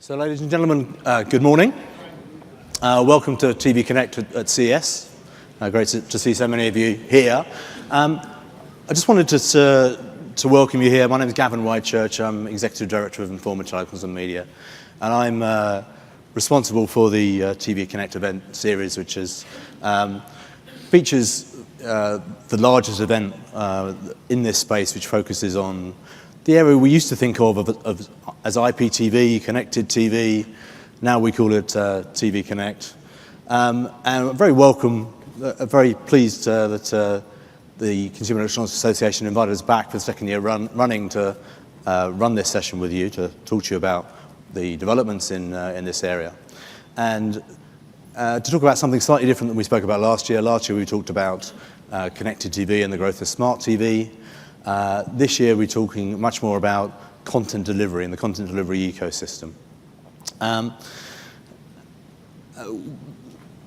So, ladies and gentlemen, good morning. Welcome to TV Connect at CES. Great to see so many of you here. I just wanted to welcome you here. My name is Gavin Whitechurch. I'm Executive Director of Informa, Telecoms and Media. And I'm responsible for the TV Connect event series, which features the largest event in this space, which focuses on the area we used to think of as IPTV, connected TV. Now we call it TV Connect. And I'm very pleased that the Consumer Electronics Association invited us back for the second year running to run this session with you, to talk to you about the developments in this area. And to talk about something slightly different than we spoke about last year. Last year we talked about connected TV and the growth of smart TV. This year we're talking much more about content delivery and the content delivery ecosystem.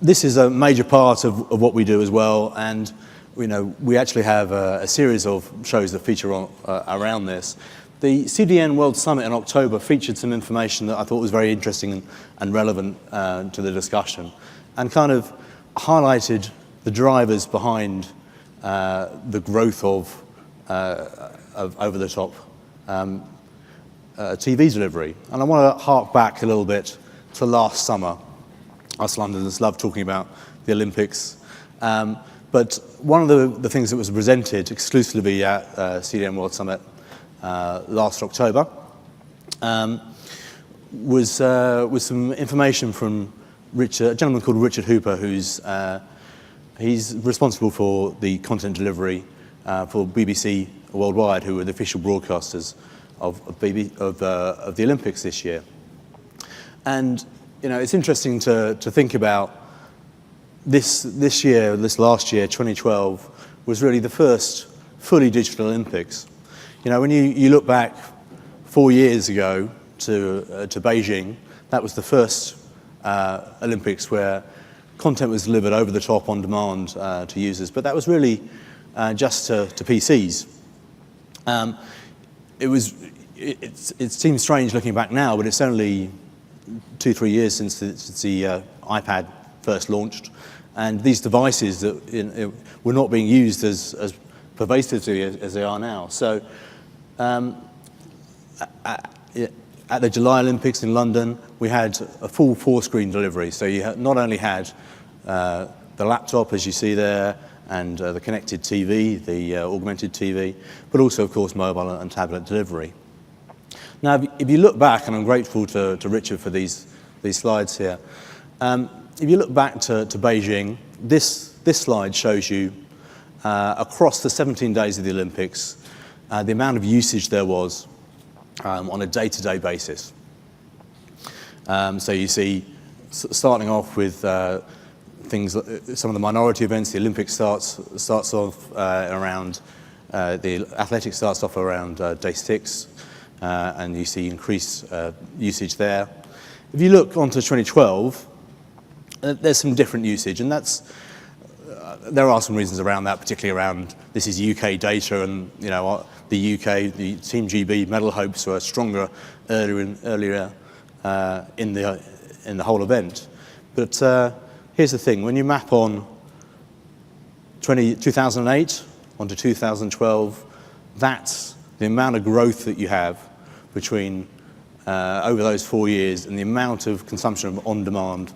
This is a major part of what we do as well, and we actually have a series of shows that feature around this. The CDN World Summit in October featured some information that I thought was very interesting and relevant to the discussion, and kind of highlighted the drivers behind the growth of over-the-top TV delivery. And I want to hark back a little bit to last summer. Us Londoners love talking about the Olympics. But one of the things that was presented exclusively at CDN World Summit last October was some information from a gentleman called Richard Hooper, he's responsible for the content delivery for BBC Worldwide, who are the official broadcasters of the Olympics this year. And it's interesting to think about this last year, 2012, was really the first fully digital Olympics. When you look back 4 years ago to Beijing, that was the first Olympics where content was delivered over the top on demand to users, but that was really just to PCs. It seems strange looking back now, but it's only 2-3 years since the iPad first launched, and these devices that were not being used as pervasively as they are now. So at the July Olympics in London, we had a full 4-screen delivery. So you not only had the laptop, as you see there, and the connected TV, the augmented TV, but also, of course, mobile and tablet delivery. Now, if you look back, and I'm grateful to Richard for these slides here, if you look back to Beijing, this slide shows you across the 17 days of the Olympics, the amount of usage there was on a day-to-day basis. So you see, starting off with some of the minority events. The Olympics starts off around, the athletics starts off around day 6, and you see increased usage there. If you look onto 2012, there's some different usage, and there are some reasons around that, particularly around this is UK data, and the UK, the Team GB medal hopes were stronger earlier in the whole event. But here's the thing, when you map on 2008 onto 2012, that's the amount of growth that you have between over those 4 years and the amount of consumption of on-demand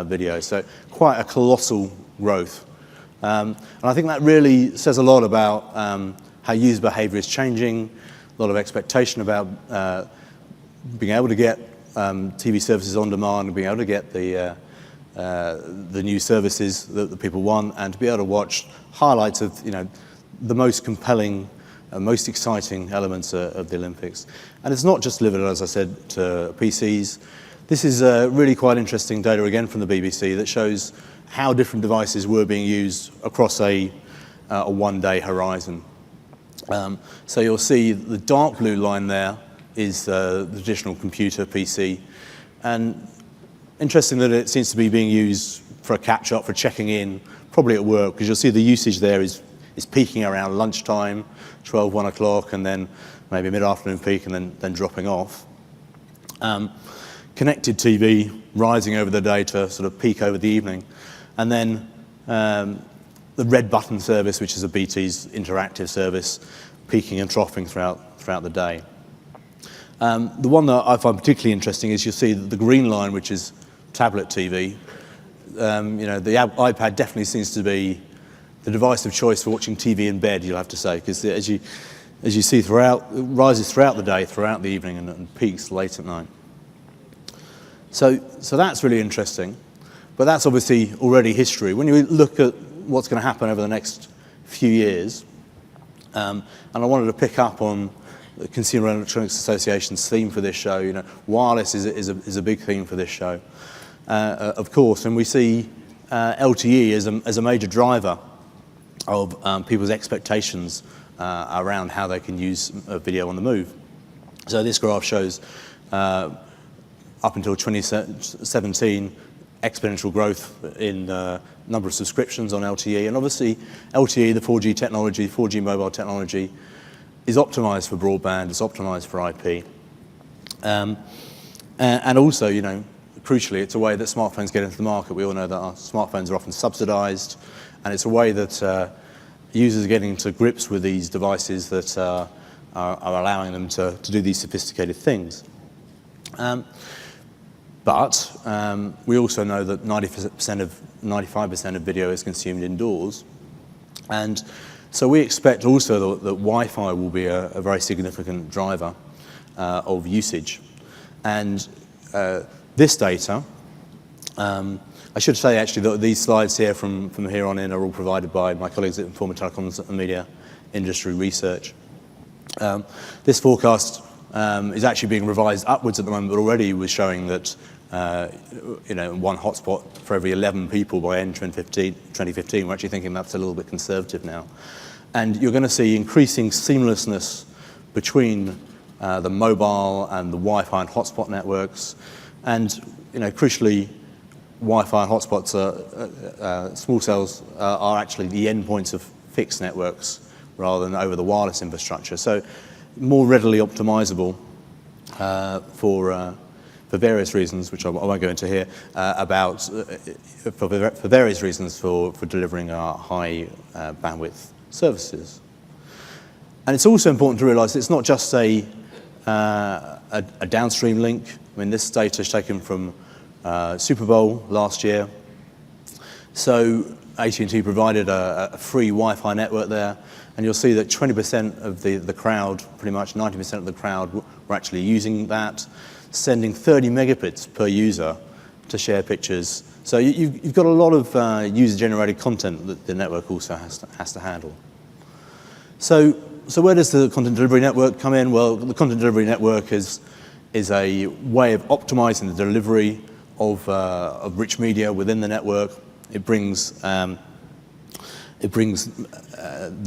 video. So quite a colossal growth. And I think that really says a lot about how user behavior is changing, a lot of expectation about being able to get TV services on demand, and being able to get the new services that people want, and to be able to watch highlights of the most compelling, most exciting elements of the Olympics. And it's not just delivered, as I said, to PCs. This is really quite interesting data again from the BBC that shows how different devices were being used across a one-day horizon. So you'll see the dark blue line there is the traditional computer PC, and interesting that it seems to be being used for a catch-up, for checking in, probably at work, because you'll see the usage there is peaking around lunchtime, 12, 1 o'clock, and then maybe mid-afternoon peak, and then dropping off. connected TV rising over the day to sort of peak over the evening, and then the red button service, which is a BT's interactive service, peaking and troughing throughout the day. The one that I find particularly interesting is you'll see the green line, which is tablet TV. The iPad definitely seems to be the device of choice for watching TV in bed, you'll have to say, because as you see throughout, it rises throughout the day, throughout the evening, and peaks late at night. So that's really interesting, but that's obviously already history. When you look at what's going to happen over the next few years, and I wanted to pick up on the Consumer Electronics Association's theme for this show. Wireless is a big theme for this show, of course, and we see LTE as a major driver of people's expectations around how they can use video on the move. So this graph shows up until 2017 exponential growth in number of subscriptions on LTE, and obviously LTE, the 4G technology, 4G mobile technology, is optimized for broadband, it's optimized for IP. And also, crucially, it's a way that smartphones get into the market. We all know that our smartphones are often subsidized, and it's a way that users are getting to grips with these devices that are allowing them to do these sophisticated things. But we also know that 95% of video is consumed indoors, and so we expect also that Wi-Fi will be a very significant driver of usage. And this data, I should say actually that these slides here from here on in are all provided by my colleagues at Informa Telecoms and Media Industry Research. This forecast is actually being revised upwards at the moment, but already was showing that one hotspot for every 11 people by end 2015. We're actually thinking that's a little bit conservative now. And you're going to see increasing seamlessness between the mobile and the Wi-Fi and hotspot networks. And crucially, Wi-Fi and hotspots, small cells, are actually the endpoints of fixed networks rather than over the wireless infrastructure. So more readily optimizable for various reasons, which I won't go into here, for various reasons for delivering our high bandwidth services. And it's also important to realize it's not just a downstream link. I mean, this data is taken from Super Bowl last year. So AT&T provided a free Wi-Fi network there, and you'll see that 20% of the crowd, pretty much 90% of the crowd, were actually using that, sending 30 megabits per user to share pictures. So you've got a lot of user-generated content that the network also has to handle. So where does the content delivery network come in? Well, the content delivery network is a way of optimizing the delivery of rich media within the network. It brings the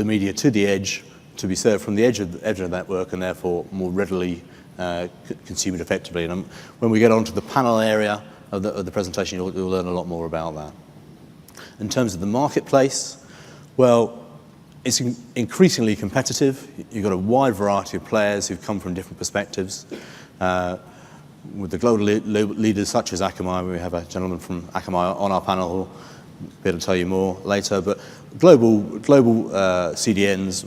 media to the edge to be served from the edge of the network, and therefore more readily consumed effectively. And when we get onto the panel area of the presentation, you'll learn a lot more about that. In terms of the marketplace, well, it's increasingly competitive. You've got a wide variety of players who've come from different perspectives. With the global leaders such as Akamai, we have a gentleman from Akamai on our panel who'll be able to tell you more later. But global CDNs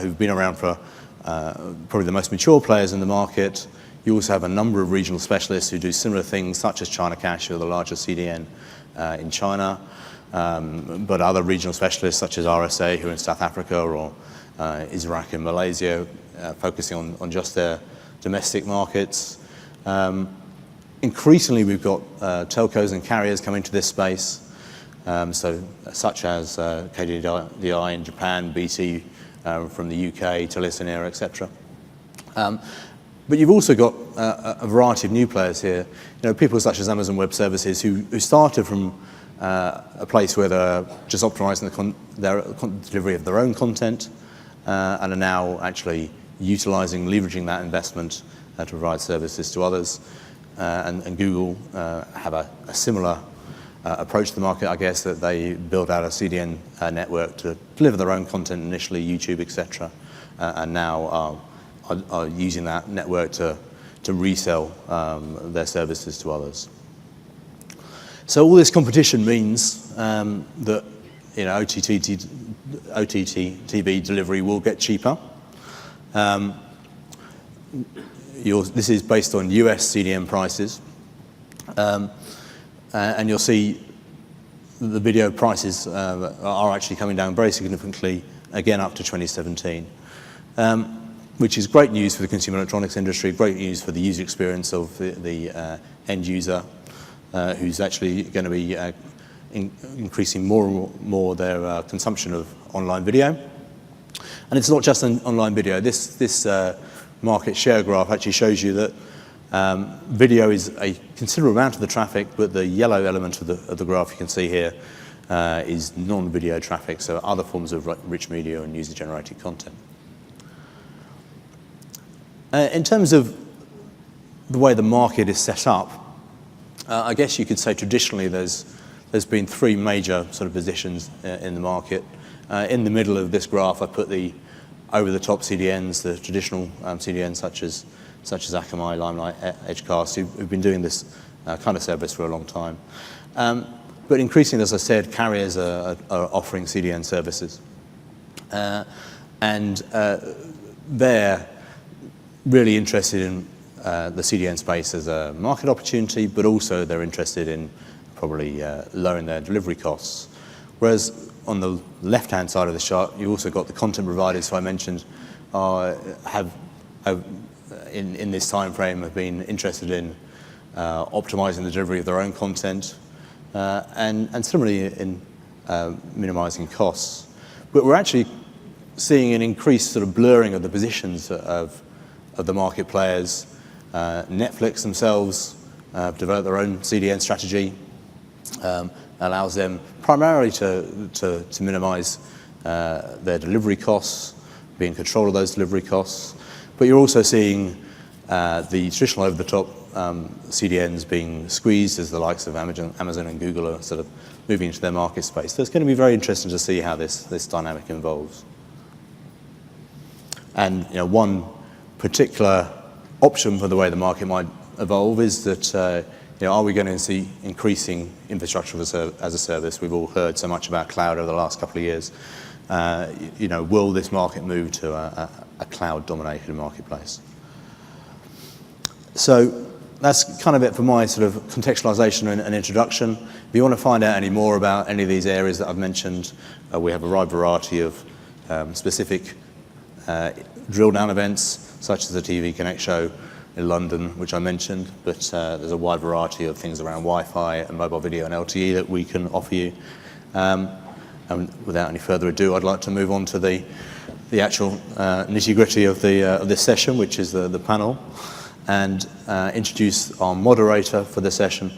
who've been around for probably the most mature players in the market. You also have a number of regional specialists who do similar things, such as China Cash, who are the largest CDN in China. But other regional specialists such as RSA, who are in South Africa, or Israq in Malaysia, focusing on just their domestic markets. Increasingly, we've got telcos and carriers coming to this space, such as KDDI in Japan, BT from the UK, Telesinera, etc. But you've also got a variety of new players here. People such as Amazon Web Services who started from a place where they're just optimizing their delivery of their own content and are now actually leveraging that investment to provide services to others. And Google have a similar approach to the market, I guess, that they build out a CDN network to deliver their own content initially, YouTube, etc., and now are using that network to to resell their services to others. So all this competition means that OTT TV delivery will get cheaper. This is based on US CDN prices, and you'll see the video prices are actually coming down very significantly, again up to 2017, which is great news for the consumer electronics industry, great news for the user experience of the end user, who's actually going to be increasing more and more their consumption of online video. And it's not just an online video. This market share graph actually shows you that video is a considerable amount of the traffic, but the yellow element of the graph you can see here is non-video traffic, so other forms of rich media and user-generated content. In terms of the way the market is set up, I guess you could say traditionally there's been three major sort of positions in the market. In the middle of this graph, I put the over-the-top CDNs, the traditional CDNs such as Akamai, Limelight, Edgecast, who've been doing this kind of service for a long time. But increasingly, as I said, carriers are offering CDN services. And they're really interested in the CDN space as a market opportunity, but also they're interested in probably lowering their delivery costs. Whereas on the left-hand side of the chart, you've also got the content providers who I mentioned have in this time frame have been interested in optimizing the delivery of their own content and similarly in minimizing costs. But we're actually seeing an increased sort of blurring of the positions of the market players. Netflix themselves have developed their own CDN strategy, allows them primarily to minimize their delivery costs, be in control of those delivery costs. But you're also seeing the traditional over-the-top CDNs being squeezed as the likes of Amazon and Google are sort of moving into their market space. So it's going to be very interesting to see how this dynamic evolves. And one particular option for the way the market might evolve is that are we going to see increasing infrastructure as a service? We've all heard so much about cloud over the last couple of years. Will this market move to a cloud-dominated marketplace? So that's kind of it for my sort of contextualization and introduction. If you want to find out any more about any of these areas that I've mentioned, we have a wide variety of specific drill-down events, such as the TV Connect show in London, which I mentioned, but there's a wide variety of things around Wi-Fi and mobile video and LTE that we can offer you. And without any further ado, I'd like to move on to the actual nitty-gritty of this session, which is the panel, and introduce our moderator for the session,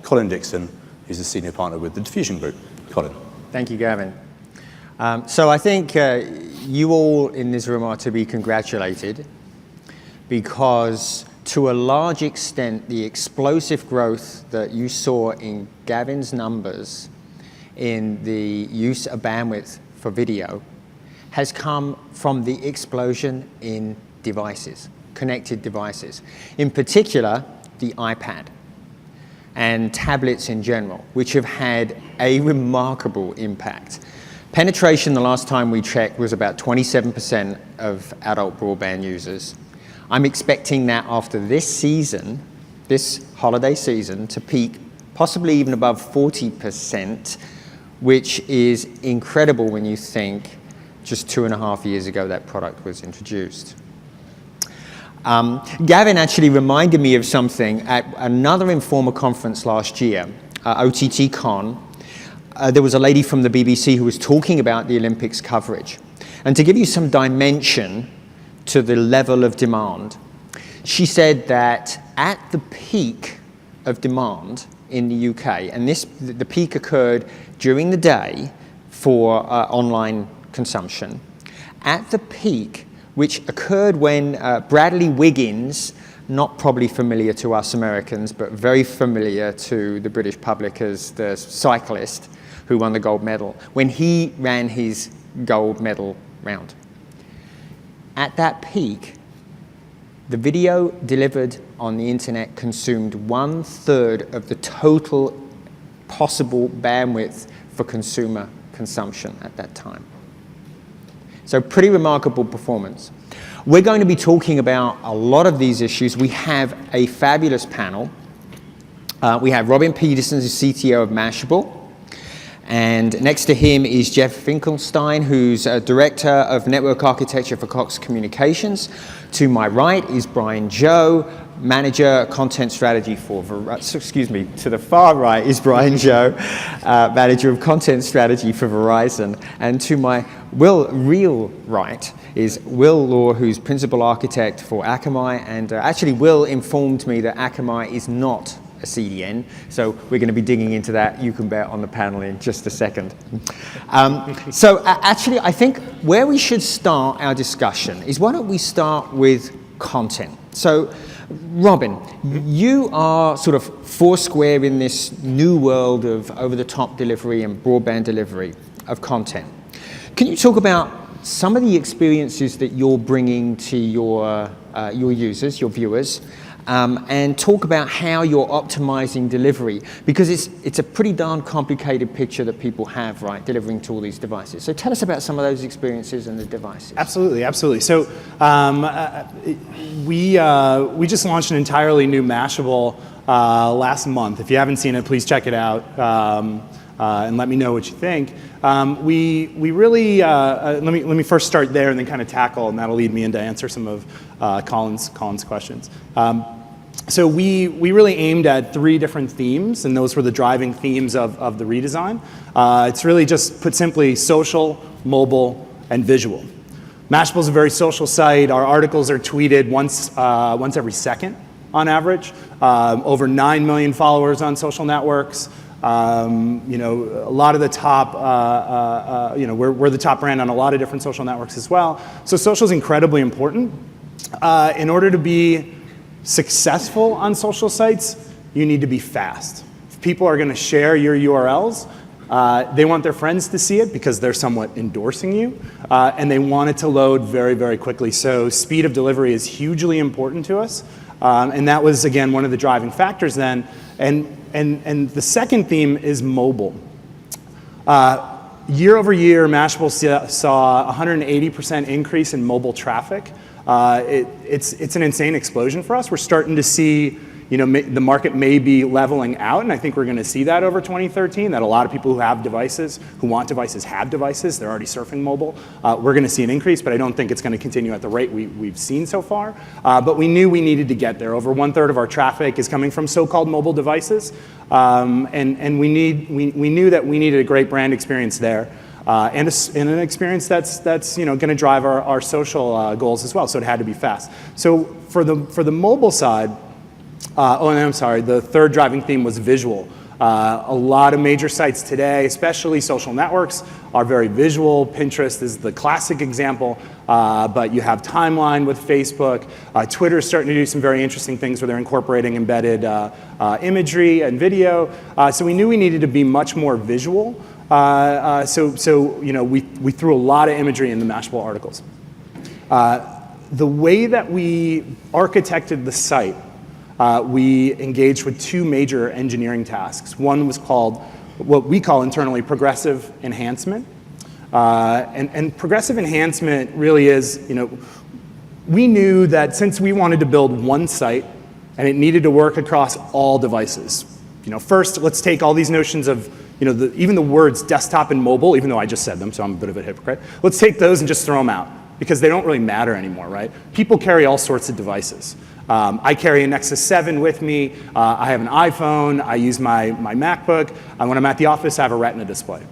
Colin Dixon, who's a senior partner with the Diffusion Group. Colin. Thank you, Gavin. So I think you all in this room are to be congratulated, because to a large extent, the explosive growth that you saw in Gavin's numbers in the use of bandwidth for video has come from the explosion in devices, connected devices. In particular, the iPad and tablets in general, which have had a remarkable impact. Penetration the last time we checked was about 27% of adult broadband users. I'm expecting that after this season, this holiday season, to peak possibly even above 40%, which is incredible when you think just 2.5 years ago that product was introduced. Gavin actually reminded me of something at another Informa conference last year, OTTCon. There was a lady from the BBC who was talking about the Olympics coverage. And to give you some dimension to the level of demand, she said that at the peak of demand in the UK, and the peak occurred during the day for online consumption, at the peak, which occurred when Bradley Wiggins, not probably familiar to us Americans, but very familiar to the British public as the cyclist who won the gold medal, when he ran his gold medal round. At that peak, The video delivered on the internet consumed 1/3 of the total possible bandwidth for consumer consumption at that time. So pretty remarkable performance. We're going to be talking about a lot of these issues. We have a fabulous panel. We have Robin Peterson, the CTO of Mashable. And next to him is Jeff Finkelstein, who's a Director of Network Architecture for Cox Communications. To my right is Brian Joe, Manager Content Strategy for Verizon. Excuse me, to the far right is Brian Joe, Manager of Content Strategy for Verizon. And to my real right is Will Law, who's Principal Architect for Akamai. And actually, Will informed me that Akamai is not a CDN, so we're going to be digging into that. You can bet on the panel in just a second. Actually, I think where we should start our discussion is, why don't we start with content? So, Robin, you are sort of foursquare in this new world of over-the-top delivery and broadband delivery of content. Can you talk about some of the experiences that you're bringing to your users, your viewers, and talk about how you're optimizing delivery, because it's a pretty darn complicated picture that people have, right, delivering to all these devices. So tell us about some of those experiences and the devices. Absolutely, absolutely. So we just launched an entirely new Mashable last month. If you haven't seen it, please check it out and let me know what you think. We really let me first start there and then kind of tackle, and that'll lead me into answer some of Colin's questions. So we really aimed at 3 different themes, and those were the driving themes of the redesign. It's really, just put simply, social, mobile, and visual. Mashable is a very social site. Our articles are tweeted once every second on average. Over 9 million followers on social networks. A lot of the top, we're the top brand on a lot of different social networks as well. So social is incredibly important. In order to be successful on social sites, you need to be fast. If people are going to share your URLs, they want their friends to see it because they're somewhat endorsing you, and they want it to load very, very quickly. So speed of delivery is hugely important to us, and that was, again, one of the driving factors then. And the second theme is mobile. Year over year, Mashable saw a 180% increase in mobile traffic. It's an insane explosion for us. We're starting to see, the market may be leveling out, and I think we're going to see that over 2013, that a lot of people who have devices, who want devices, have devices. They're already surfing mobile. We're going to see an increase, but I don't think it's going to continue at the rate we've seen so far. But we knew we needed to get there. Over 1/3 of our traffic is coming from so-called mobile devices, and we knew that we needed a great brand experience there. And an experience that's going to drive our social goals as well. So it had to be fast. So for the mobile side, the third driving theme was visual. A lot of major sites today, especially social networks, are very visual. Pinterest is the classic example, but you have Timeline with Facebook. Twitter is starting to do some very interesting things where they're incorporating embedded imagery and video. So we knew we needed to be much more visual. We threw a lot of imagery in the Mashable articles. The way that we architected the site, we engaged with 2 major engineering tasks. One was called, what we call internally, progressive enhancement. And progressive enhancement really is, we knew that since we wanted to build one site and it needed to work across all devices, first let's take all these notions of, even the words desktop and mobile, even though I just said them, so I'm a bit of a hypocrite. Let's take those and just throw them out, because they don't really matter anymore, right? People carry all sorts of devices. I carry a Nexus 7 with me. I have an iPhone. I use my MacBook. When I'm at the office, I have a Retina display.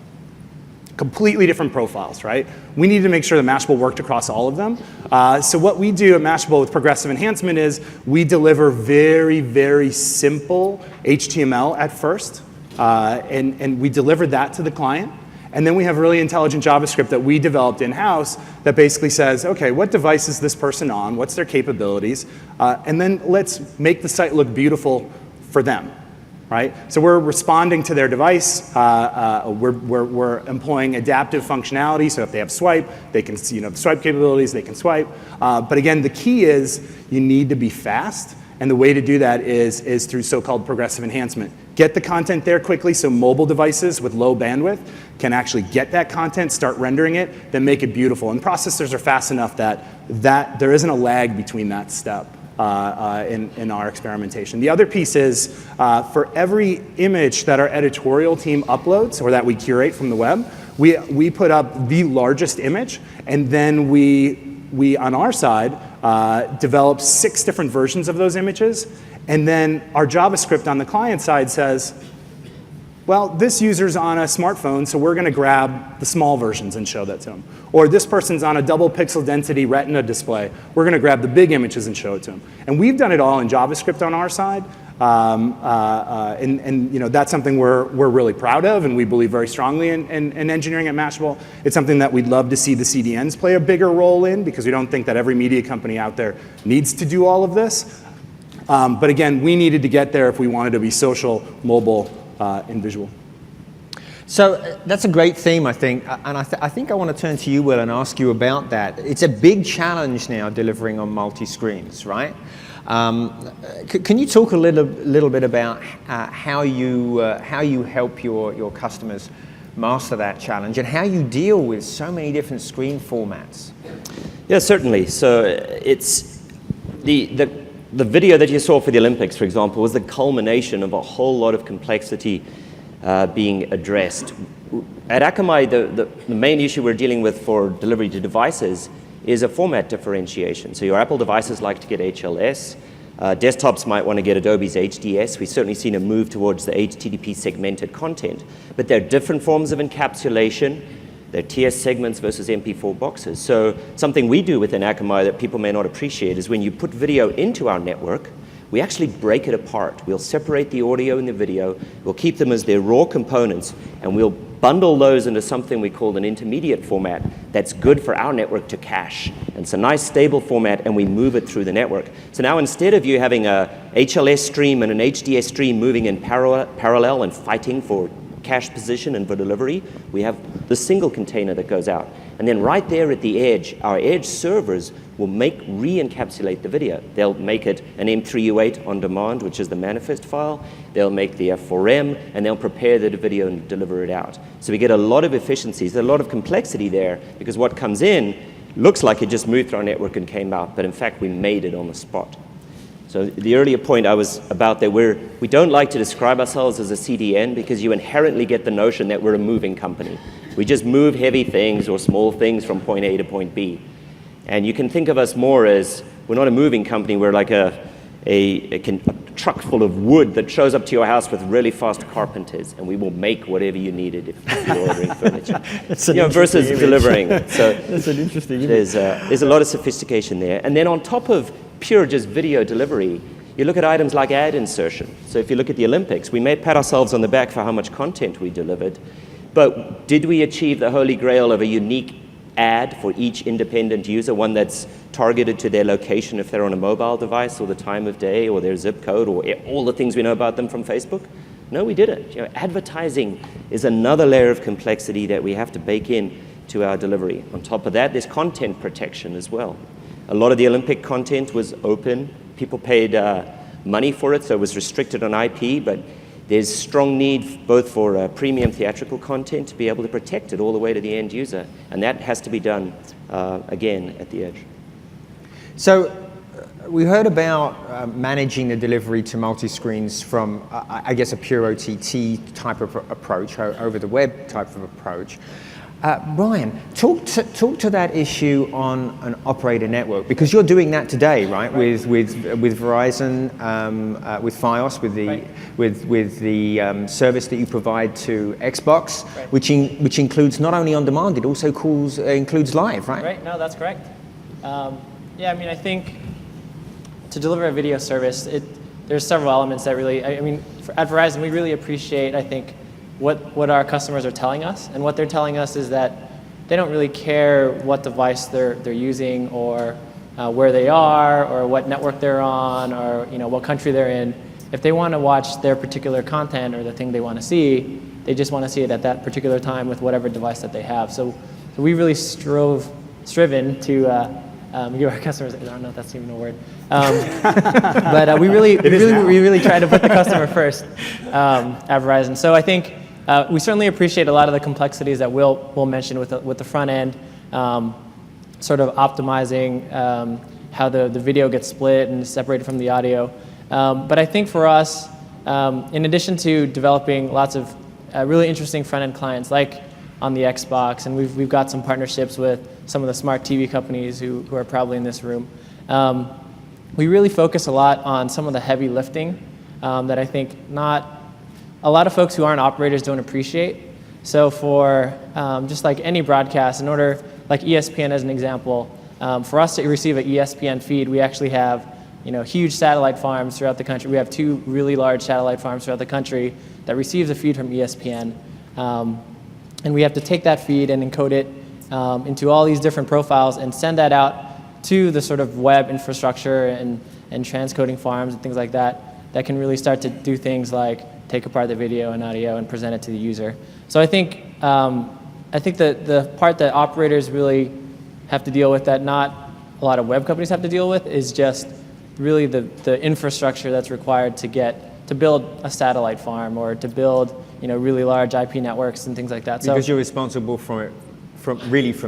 Completely different profiles, right? We needed to make sure that Mashable worked across all of them. So what we do at Mashable with progressive enhancement is we deliver very, very simple HTML at first. And we deliver that to the client. And then we have really intelligent JavaScript that we developed in-house that basically says, okay, what device is this person on? What's their capabilities? And then let's make the site look beautiful for them. right? So we're responding to their device. We're employing adaptive functionality. So if they have swipe, they can see, swipe capabilities, they can swipe. But again, the key is you need to be fast. And the way to do that is through so-called progressive enhancement. Get the content there quickly so mobile devices with low bandwidth can actually get that content, start rendering it, then make it beautiful. And processors are fast enough that there isn't a lag between that step in our experimentation. The other piece is for every image that our editorial team uploads or that we curate from the web, we put up the largest image, and then we on our side, develop 6 different versions of those images, and then our JavaScript on the client side says, well, this user's on a smartphone, so we're going to grab the small versions and show that to them. Or this person's on a double pixel density retina display. We're going to grab the big images and show it to them. And we've done it all in JavaScript on our side. That's something we're really proud of, and we believe very strongly in engineering at Mashable. It's something that we'd love to see the CDNs play a bigger role in, because we don't think that every media company out there needs to do all of this. But again, we needed to get there if we wanted to be social, mobile, and visual. So that's a great theme, I think, and I think I want to turn to you, Will, and ask you about that. It's a big challenge now delivering on multi-screens, right? Can you talk a little bit about how you help your customers master that challenge, and how you deal with so many different screen formats? Yeah, certainly. So it's the video that you saw for the Olympics, for example, was the culmination of a whole lot of complexity being addressed. At Akamai, the main issue we're dealing with for delivery to devices is a format differentiation. So your Apple devices like to get HLS. Desktops might want to get Adobe's HDS. We've certainly seen a move towards the HTTP segmented content. But there are different forms of encapsulation. There are TS segments versus MP4 boxes. So something we do within Akamai that people may not appreciate is when you put video into our network, we actually break it apart. We'll separate the audio and the video. We'll keep them as their raw components, and we'll bundle those into something we call an intermediate format that's good for our network to cache. And it's a nice stable format, and we move it through the network. So now instead of you having a HLS stream and an HDS stream moving in parallel and fighting for cache position and for delivery, we have the single container that goes out. And then right there at the edge, our edge servers will re-encapsulate the video. They'll make it an M3U8 on demand, which is the manifest file. They'll make the F4M, and they'll prepare the video and deliver it out. So we get a lot of efficiencies, a lot of complexity there, because what comes in looks like it just moved through our network and came out, but in fact, we made it on the spot. So the earlier point I was about that we don't like to describe ourselves as a CDN, because you inherently get the notion that we're a moving company. We just move heavy things or small things from point A to point B. And you can think of us more as, we're not a moving company, we're like a truck full of wood that shows up to your house with really fast carpenters, and we will make whatever you needed if you're ordering furniture. Versus image. Delivering. So that's an interesting image. There's a lot of sophistication there. And then on top of pure just video delivery, you look at items like ad insertion. So if you look at the Olympics, we may pat ourselves on the back for how much content we delivered, but did we achieve the holy grail of a unique ad for each independent user, one that's targeted to their location if they're on a mobile device, or the time of day, or their zip code, or all the things we know about them from Facebook? No, we didn't. Advertising is another layer of complexity that we have to bake in to our delivery. On top of that, there's content protection as well. A lot of the Olympic content was open. People paid money for it, so it was restricted on IP, but there's strong need both for premium theatrical content to be able to protect it all the way to the end user, and that has to be done, again, at the edge. So we heard about managing the delivery to multi-screens from, I guess, a pure OTT type of approach, over the web type of approach. Brian, talk to that issue on an operator network, because you're doing that today, right? With Verizon, with Fios, with the service that you provide to Xbox, right. which includes not only on demand, it also includes live, right? Right. No, that's correct. Yeah, I mean, I think to deliver a video service, there's several elements that really, at Verizon, we really appreciate, I think, what our customers are telling us, and what they're telling us is that they don't really care what device they're using, or where they are, or what network they're on, or what country they're in. if they want to watch their particular content or the thing they want to see, they just want to see it at that particular time with whatever device that they have. So we really striven to give our customers, I don't know if that's even a word, but we really try to put the customer first at Verizon. So I think we certainly appreciate a lot of the complexities that we'll mention with the front end, sort of optimizing how the video gets split and separated from the audio. But I think for us, in addition to developing lots of really interesting front-end clients like on the Xbox, and we've got some partnerships with some of the smart TV companies who are probably in this room, we really focus a lot on some of the heavy lifting that I think not a lot of folks who aren't operators don't appreciate. So for just like any broadcast, in order, like ESPN as an example, for us to receive an ESPN feed, we actually have huge satellite farms throughout the country. We have 2 really large satellite farms throughout the country that receives a feed from ESPN. And we have to take that feed and encode it into all these different profiles and send that out to the sort of web infrastructure and transcoding farms and things like that can really start to do things like take apart the video and audio and present it to the user. So I think the part that operators really have to deal with that not a lot of web companies have to deal with is just really the infrastructure that's required to build a satellite farm or to build really large IP networks and things like that. Because you're responsible from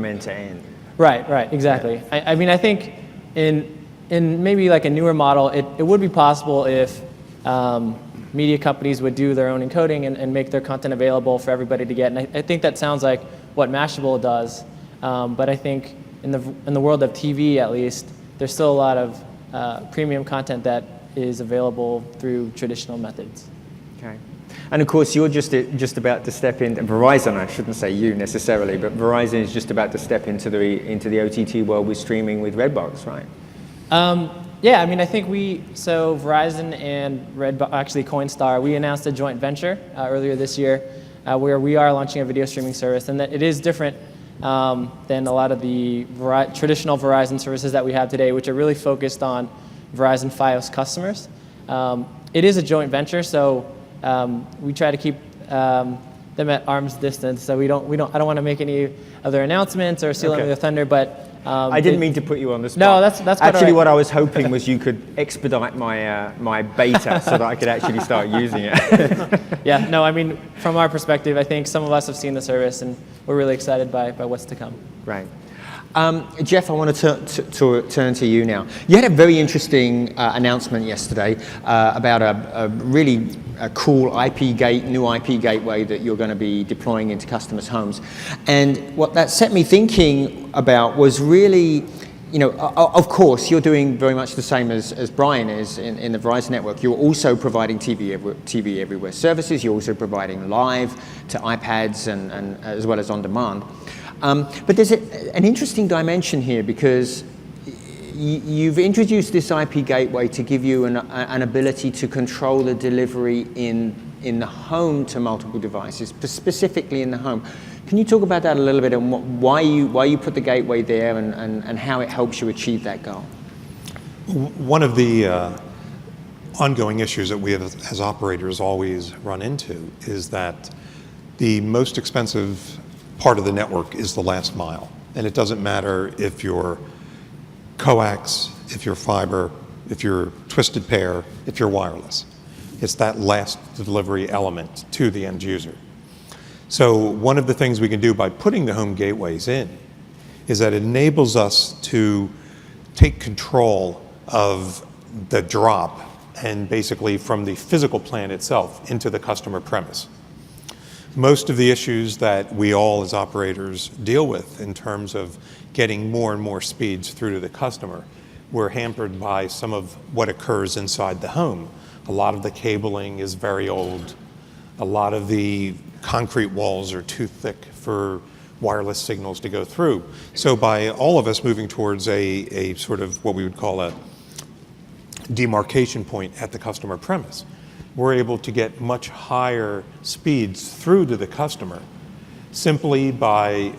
end to end. Right, exactly. Yeah. I mean, I think in maybe like a newer model, it would be possible if media companies would do their own encoding and make their content available for everybody to get. And I think that sounds like what Mashable does. But I think in the world of TV, at least, there's still a lot of premium content that is available through traditional methods. Okay. And of course, you're just about to step into Verizon. I shouldn't say you necessarily, but Verizon is just about to step into the OTT world with streaming with Redbox, right? Yeah, I mean, I think Verizon and Redbox, actually Coinstar, we announced a joint venture earlier this year where we are launching a video streaming service, and that it is different than a lot of the traditional Verizon services that we have today, which are really focused on Verizon Fios customers. It is a joint venture, so we try to keep them at arm's distance. So I don't want to make any other announcements or steal any of the thunder, but I didn't mean to put you on the spot. No, that's actually right. What I was hoping was you could expedite my beta so that I could actually start using it. Yeah, no, I mean, from our perspective, I think some of us have seen the service and we're really excited by what's to come. Right. Jeff, I want to turn to you now. You had a very interesting announcement yesterday about a really cool new IP gateway that you're going to be deploying into customers' homes. And what that set me thinking about was really, of course, you're doing very much the same as Brian is in the Verizon network. You're also providing TV Everywhere services. You're also providing live to iPads and as well as on demand. But there's an interesting dimension here because you've introduced this IP gateway to give you an ability to control the delivery in the home to multiple devices, specifically in the home. Can you talk about that a little bit and why you put the gateway there and how it helps you achieve that goal? One of the ongoing issues that we as operators always run into is that the most expensive part of the network is the last mile. And it doesn't matter if you're coax, if you're fiber, if you're twisted pair, if you're wireless. It's that last delivery element to the end user. So one of the things we can do by putting the home gateways in is that it enables us to take control of the drop and basically from the physical plant itself into the customer premise. Most of the issues that we all as operators deal with in terms of getting more and more speeds through to the customer were hampered by some of what occurs inside the home. A lot of the cabling is very old. A lot of the concrete walls are too thick for wireless signals to go through. So by all of us moving towards a sort of what we would call a demarcation point at the customer premise, we're able to get much higher speeds through to the customer simply by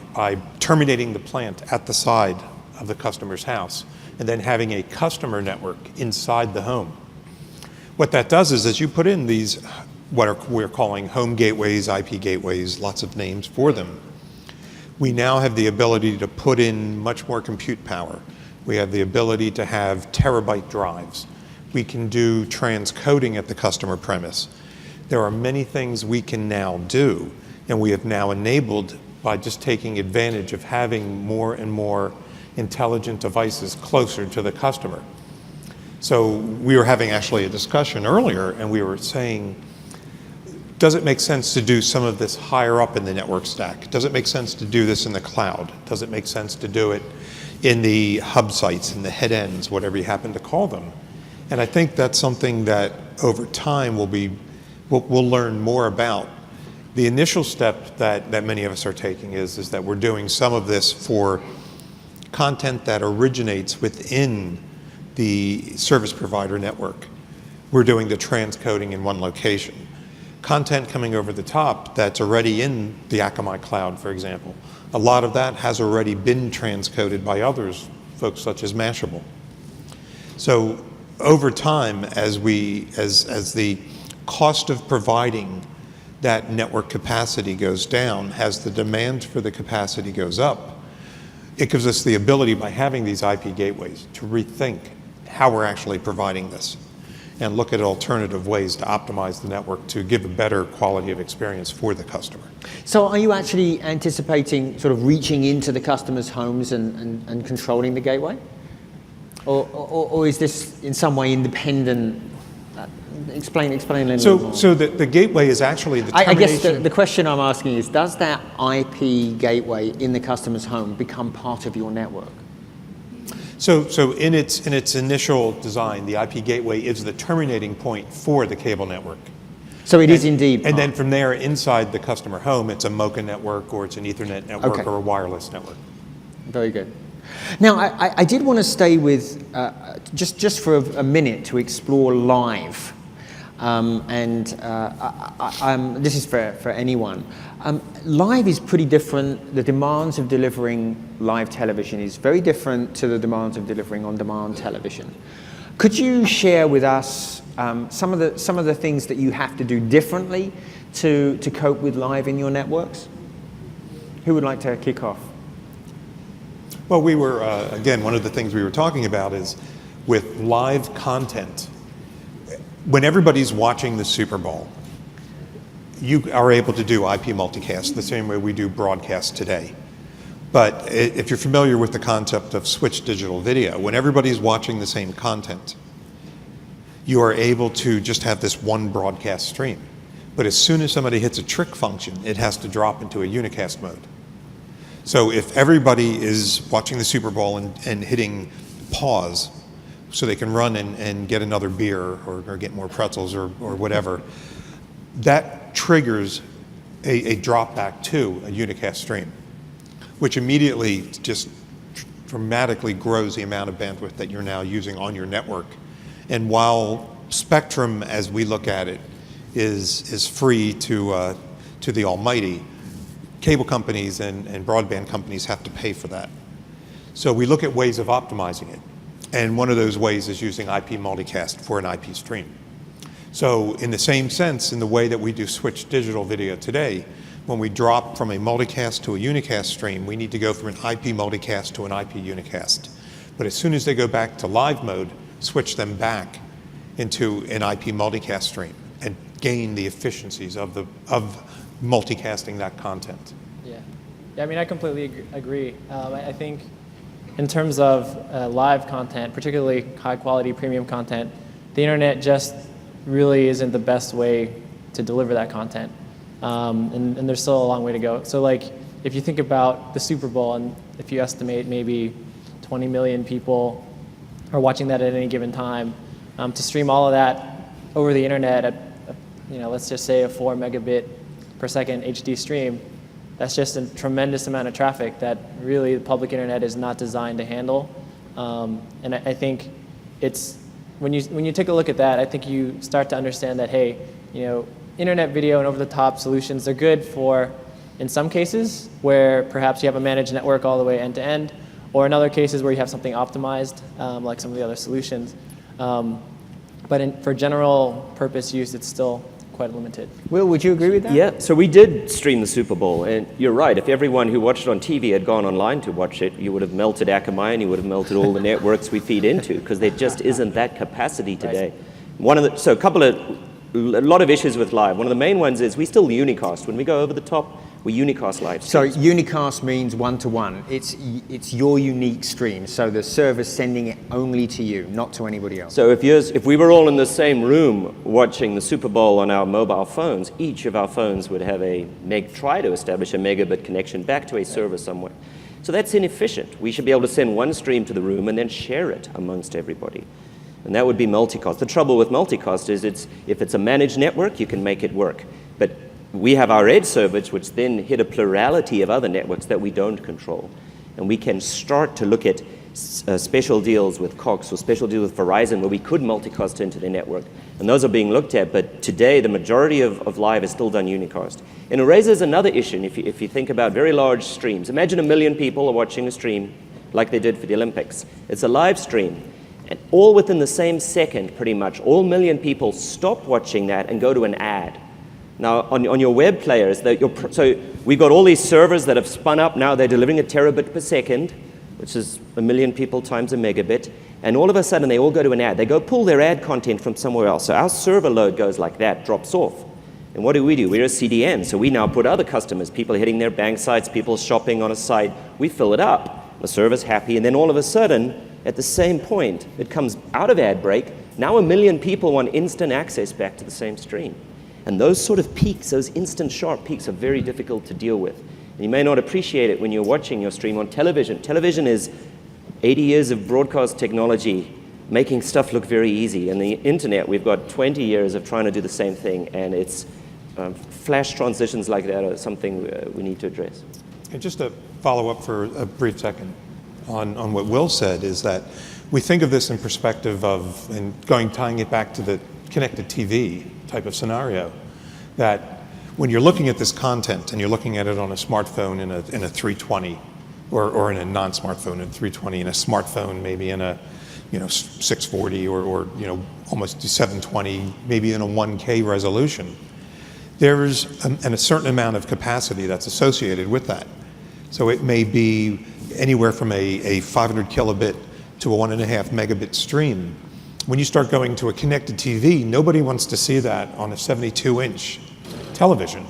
terminating the plant at the side of the customer's house and then having a customer network inside the home. What that does is, as you put in these, we're calling home gateways, IP gateways, lots of names for them, we now have the ability to put in much more compute power. We have the ability to have terabyte drives. We can do transcoding at the customer premise. There are many things we can now do, and we have now enabled by just taking advantage of having more and more intelligent devices closer to the customer. So we were having actually a discussion earlier, and we were saying, does it make sense to do some of this higher up in the network stack? Does it make sense to do this in the cloud? Does it make sense to do it in the hub sites, in the head ends, whatever you happen to call them? And I think that's something that over time we'll learn more about. The initial step that many of us are taking is that we're doing some of this for content that originates within the service provider network. We're doing the transcoding in one location. Content coming over the top that's already in the Akamai cloud, for example, a lot of that has already been transcoded by others, folks such as Mashable. So over time, as the cost of providing that network capacity goes down, as the demand for the capacity goes up, it gives us the ability, by having these IP gateways, to rethink how we're actually providing this and look at alternative ways to optimize the network to give a better quality of experience for the customer. So are you actually anticipating sort of reaching into the customers' homes and controlling the gateway? Or is this in some way independent? Explain a little bit more. So the gateway is actually the termination. I guess the question I'm asking is, does that IP gateway in the customer's home become part of your network? So in its initial design, the IP gateway is the terminating point for the cable network. So it is indeed part. And then from there, inside the customer home, it's a MoCA network, or it's an Ethernet network, Okay. or a wireless network. Very good. Now, I did want to stay with, just for a minute, to explore live. This is for anyone. Live is pretty different. The demands of delivering live television is very different to the demands of delivering on-demand television. Could you share with us some of the things that you have to do differently to cope with live in your networks? Who would like to kick off? Well, we were, again, one of the things we were talking about is with live content. When everybody's watching the Super Bowl, you are able to do IP multicast the same way we do broadcast today. But if you're familiar with the concept of switched digital video, when everybody's watching the same content, you are able to just have this one broadcast stream. But as soon as somebody hits a trick function, it has to drop into a unicast mode. So if everybody is watching the Super Bowl and hitting pause so they can run and get another beer or get more pretzels or whatever, that triggers a drop back to a unicast stream, which immediately just dramatically grows the amount of bandwidth that you're now using on your network. And while spectrum, as we look at it, is free to the almighty, cable companies and broadband companies have to pay for that. So we look at ways of optimizing it. And one of those ways is using IP multicast for an IP stream. So in the same sense, in the way that we do switched digital video today, when we drop from a multicast to a unicast stream, we need to go from an IP multicast to an IP unicast. But as soon as they go back to live mode, switch them back into an IP multicast stream and gain the efficiencies of multicasting that content. Yeah, I mean, I completely agree. I think in terms of live content, particularly high quality premium content, the internet just really isn't the best way to deliver that content. And there's still a long way to go. So like, if you think about the Super Bowl, and if you estimate maybe 20 million people are watching that at any given time, to stream all of that over the internet at, let's just say a 4 megabit per second HD stream, that's just a tremendous amount of traffic that really the public internet is not designed to handle. And I think it's, when you take a look at that, I think you start to understand that, hey, internet video and over-the-top solutions are good for, in some cases, where perhaps you have a managed network all the way end-to-end, or in other cases where you have something optimized, like some of the other solutions. But for general purpose use, it's still quite limited. Will, would you agree with that? Yeah, so we did stream the Super Bowl, and you're right. If everyone who watched it on TV had gone online to watch it, you would have melted Akamai and you would have melted all the networks we feed into, because there just isn't that capacity today. Right. So a lot of issues with live. One of the main ones is we still unicast. When we go over the top, we unicast live So streams. unicast means one-to-one. It's your unique stream. So the server's sending it only to you, not to anybody else. So if we were all in the same room watching the Super Bowl on our mobile phones, each of our phones would have try to establish a megabit connection back to a server somewhere. So that's inefficient. We should be able to send one stream to the room and then share it amongst everybody. And that would be multicast. The trouble with multicast is if it's a managed network, you can make it work. But we have our edge servers, which then hit a plurality of other networks that we don't control. And we can start to look at special deals with Cox or special deals with Verizon where we could multicast into their network. And those are being looked at, but today the majority of live is still done unicast. And it raises another issue if you think about very large streams. Imagine 1 million people are watching a stream like they did for the Olympics. It's a live stream. And all within the same second, pretty much, all 1 million people stop watching that and go to an ad. Now, on your web players, so we've got all these servers that have spun up now. They're delivering a terabit per second, which is 1 million people times a megabit. And all of a sudden, they all go to an ad. They go pull their ad content from somewhere else. So our server load goes like that, drops off. And what do? We're a CDN. So we now put other customers, people hitting their bank sites, people shopping on a site. We fill it up. The server's happy. And then all of a sudden, at the same point, it comes out of ad break. Now 1 million people want instant access back to the same stream. And those sort of peaks, those instant sharp peaks, are very difficult to deal with. And you may not appreciate it when you're watching your stream on television. Television is 80 years of broadcast technology making stuff look very easy. And the internet, we've got 20 years of trying to do the same thing. And it's flash transitions like that are something we need to address. And just to follow up for a brief second on what Will said, is that we think of this in perspective of, and tying it back to the connected TV type of scenario, that when you're looking at this content and you're looking at it on a smartphone in a 320 or in a non-smartphone in a 320, in a smartphone maybe in a 640 or almost 720, maybe in a 1K resolution, there's a certain amount of capacity that's associated with that. So it may be anywhere from a 500 kilobit to a 1.5 megabit stream. When you start going to a connected TV, nobody wants to see that on a 72-inch television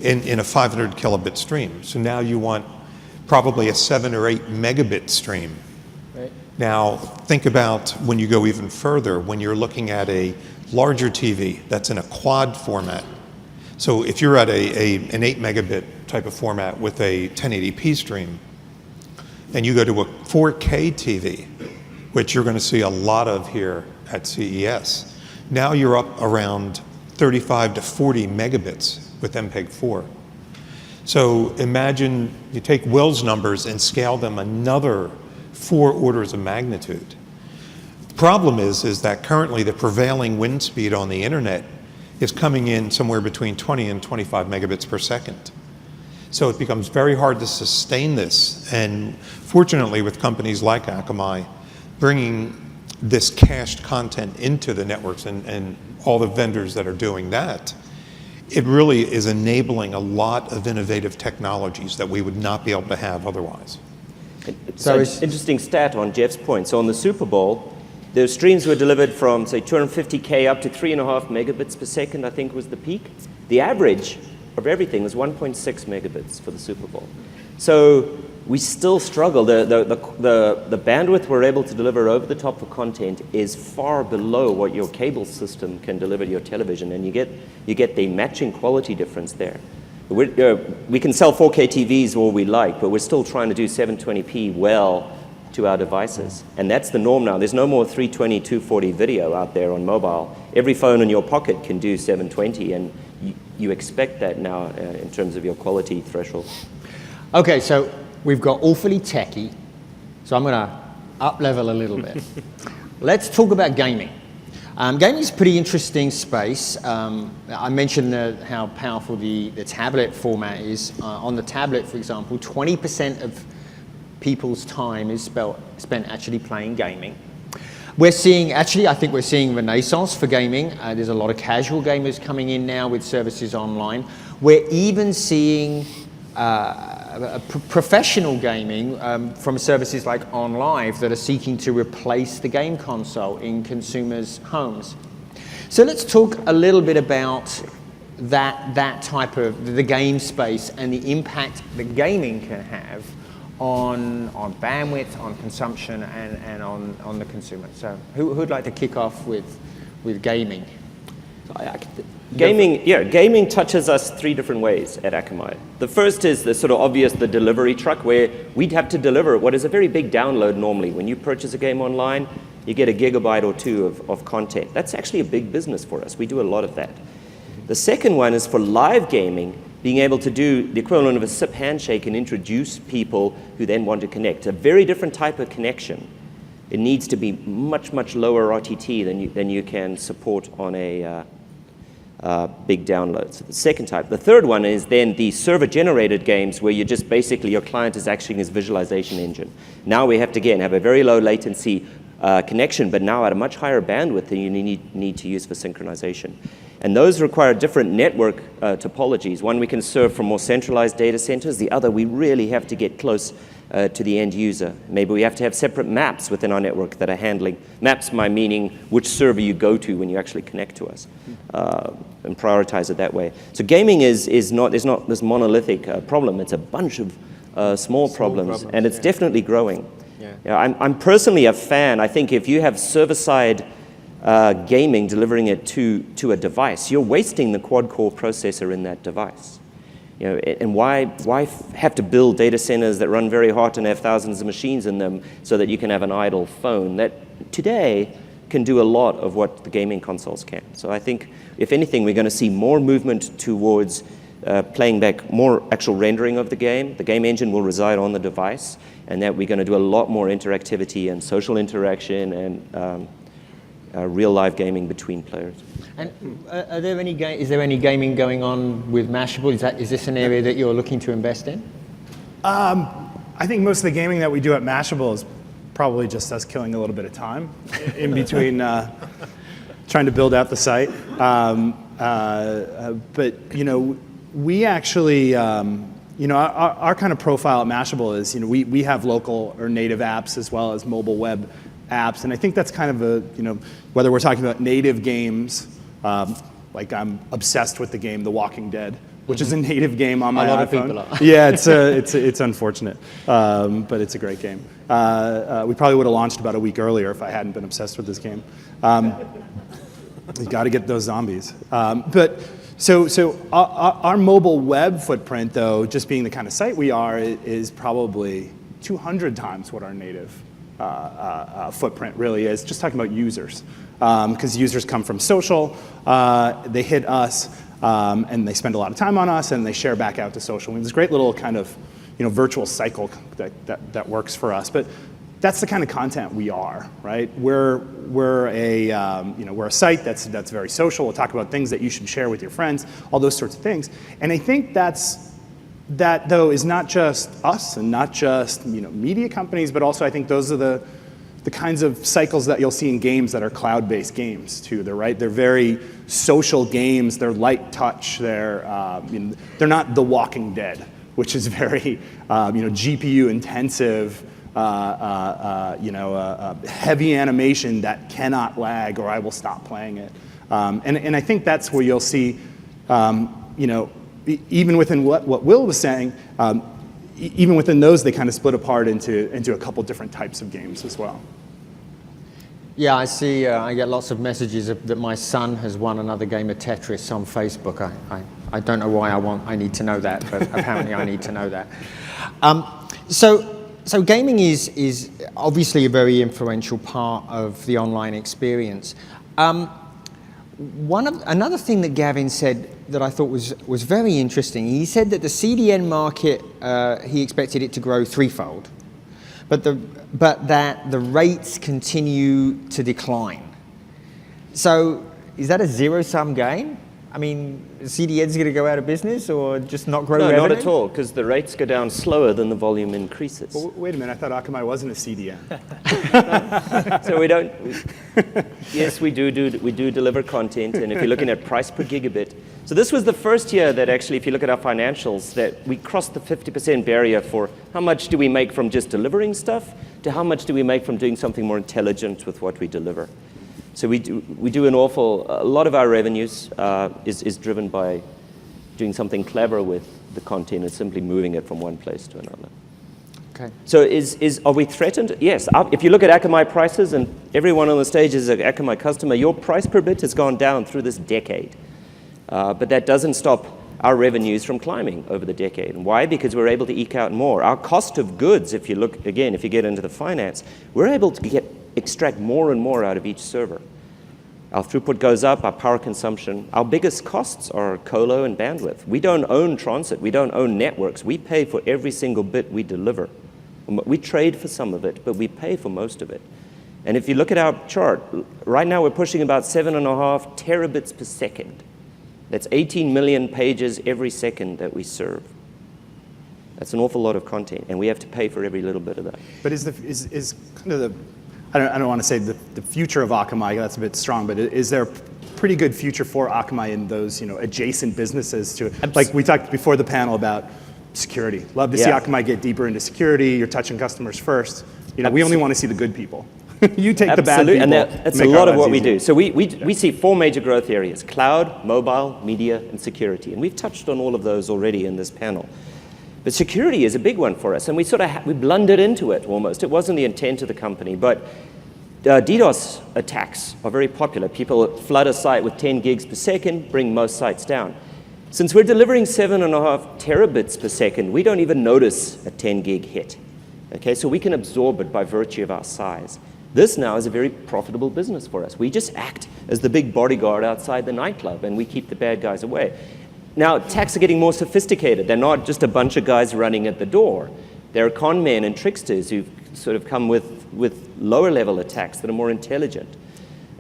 in a 500 kilobit stream. So now you want probably a 7 or 8 megabit stream. Right. Now think about when you go even further, when you're looking at a larger TV that's in a quad format. So if you're at an 8 megabit type of format with a 1080p stream, and you go to a 4K TV, which you're going to see a lot of here at CES, now you're up around 35 to 40 megabits with MPEG-4. So imagine you take Will's numbers and scale them another 4 orders of magnitude. The problem is that currently the prevailing wind speed on the internet is coming in somewhere between 20 and 25 megabits per second. So it becomes very hard to sustain this. And fortunately, with companies like Akamai bringing this cached content into the networks and all the vendors that are doing that, it really is enabling a lot of innovative technologies that we would not be able to have otherwise. So it's interesting stat on Jeff's point. So on the Super Bowl, the streams were delivered from, say, 250K up to 3.5 megabits per second, I think was the peak. The average of everything was 1.6 megabits for the Super Bowl. So we still struggle. The bandwidth we're able to deliver over the top for content is far below what your cable system can deliver to your television, and you get the matching quality difference there. We can sell 4K TVs all we like, but we're still trying to do 720p well to our devices. And that's the norm now. There's no more 320, 240 video out there on mobile. Every phone in your pocket can do 720, and you expect that now in terms of your quality threshold. Okay, so we've got awfully techie, so I'm going to up-level a little bit. Let's talk about gaming. Gaming is a pretty interesting space. I mentioned how powerful the tablet format is. On the tablet, for example, 20% of people's time is spent actually playing gaming. We're seeing, actually, I think we're seeing renaissance for gaming. There's a lot of casual gamers coming in now with services online. We're even seeing professional gaming from services like OnLive that are seeking to replace the game console in consumers' homes. So let's talk a little bit about that type of the game space and the impact that gaming can have on bandwidth, on consumption, and on the consumer. So who'd like to kick off with gaming? Gaming touches us three different ways at Akamai. The first is the sort of obvious, the delivery truck, where we'd have to deliver what is a very big download normally. When you purchase a game online, you get a gigabyte or two of content. That's actually a big business for us. We do a lot of that. The second one is for live gaming, being able to do the equivalent of a SIP handshake and introduce people who then want to connect. A very different type of connection. It needs to be much, much lower RTT than you can support on a big download. So the second type. The third one is then the server-generated games where you just basically, your client is acting as visualization engine. Now we have to, again, have a very low latency connection, but now at a much higher bandwidth than you need to use for synchronization. And those require different network topologies. One we can serve from more centralized data centers. The other, we really have to get close to the end user. Maybe we have to have separate maps within our network that are handling. Maps, my meaning which server you go to when you actually connect to us, and prioritize it that way. So gaming is not this monolithic problem. It's a bunch of small problems, and it's definitely growing. Yeah, I'm personally a fan. I think if you have server-side gaming delivering it to a device, you're wasting the quad-core processor in that device. You know, and why have to build data centers that run very hot and have thousands of machines in them so that you can have an idle phone that today can do a lot of what the gaming consoles can. So I think, if anything, we're going to see more movement towards playing back more actual rendering of the game. The game engine will reside on the device, and that we're going to do a lot more interactivity and social interaction and real live gaming between players. And is there any gaming going on with Mashable? Is this an area that you're looking to invest in? I think most of the gaming that we do at Mashable is probably just us killing a little bit of time in between trying to build out the site. But you know, we actually, you know, our kind of profile at Mashable is, you know, we have local or native apps as well as mobile web apps, and I think that's kind of a, you know, whether we're talking about native games, like I'm obsessed with the game The Walking Dead, which is a native game on my iPhone. A lot of people are. Yeah, it's unfortunate, but it's a great game. We probably would have launched about a week earlier if I hadn't been obsessed with this game. You got to get those zombies. But so our mobile web footprint, though, just being the kind of site we are, is probably 200 times what our native footprint really is, just talking about users. Because users come from social, they hit us, and they spend a lot of time on us, and they share back out to social. And there's a great little kind of, you know, virtual cycle that works for us. But that's the kind of content we are, right? We're a site that's very social. We'll talk about things that you should share with your friends, all those sorts of things. And I think that though is not just us and not just, you know, media companies, but also I think those are the kinds of cycles that you'll see in games that are cloud-based games too. They're very social games. They're light touch. They're not The Walking Dead, which is very GPU intensive, heavy animation that cannot lag, or I will stop playing it. And I think that's where you'll see, even within what Will was saying, even within those, they kind of split apart into a couple different types of games as well. Yeah, I see. I get lots of messages that my son has won another game of Tetris on Facebook. I don't know why I need to know that, but apparently I need to know that. So gaming is obviously a very influential part of the online experience. Another thing that Gavin said that I thought was very interesting. He said that the CDN market, he expected it to grow threefold, but that the rates continue to decline. So is that a zero-sum game? I mean, CDN's going to go out of business or just not grow No, revenue? not at all, because the rates go down slower than the volume increases. Well, wait a minute, I thought Akamai wasn't a CDN. So we don't. Yes, we do deliver content, and if you're looking at price per gigabit, so this was the first year that actually, if you look at our financials, that we crossed the 50% barrier for how much do we make from just delivering stuff to how much do we make from doing something more intelligent with what we deliver. So we do a lot of our revenues is driven by doing something clever with the content and simply moving it from one place to another. Okay. So are we threatened? Yes. If you look at Akamai prices, and everyone on the stage is an Akamai customer, your price per bit has gone down through this decade. But that doesn't stop our revenues from climbing over the decade. And why? Because we're able to eke out more. Our cost of goods, if you look, again, if you get into the finance, we're able to extract more and more out of each server. Our throughput goes up, our power consumption. Our biggest costs are colo and bandwidth. We don't own transit, we don't own networks. We pay for every single bit we deliver. We trade for some of it, but we pay for most of it. And if you look at our chart, right now we're pushing about 7.5 terabits per second. That's 18 million pages every second that we serve. That's an awful lot of content, and we have to pay for every little bit of that. But is kind of the, I don't want to say the future of Akamai, that's a bit strong, but is there a pretty good future for Akamai in those adjacent businesses to it? Like we talked before the panel about security. Love to see Akamai get deeper into security. You're touching customers first. We only want to see the good people. You take the bad people. And that's a lot of what we do. So we see 4 major growth areas: cloud, mobile, media, and security. And we've touched on all of those already in this panel. But security is a big one for us, and we blundered into it almost. It wasn't the intent of the company, but DDoS attacks are very popular. People flood a site with 10 gigs per second, bring most sites down. Since we're delivering 7.5 terabits per second, we don't even notice a 10 gig hit. Okay, so we can absorb it by virtue of our size. This now is a very profitable business for us. We just act as the big bodyguard outside the nightclub, and we keep the bad guys away. Now, attacks are getting more sophisticated. They're not just a bunch of guys running at the door. There are con men and tricksters who've sort of come with lower level attacks that are more intelligent.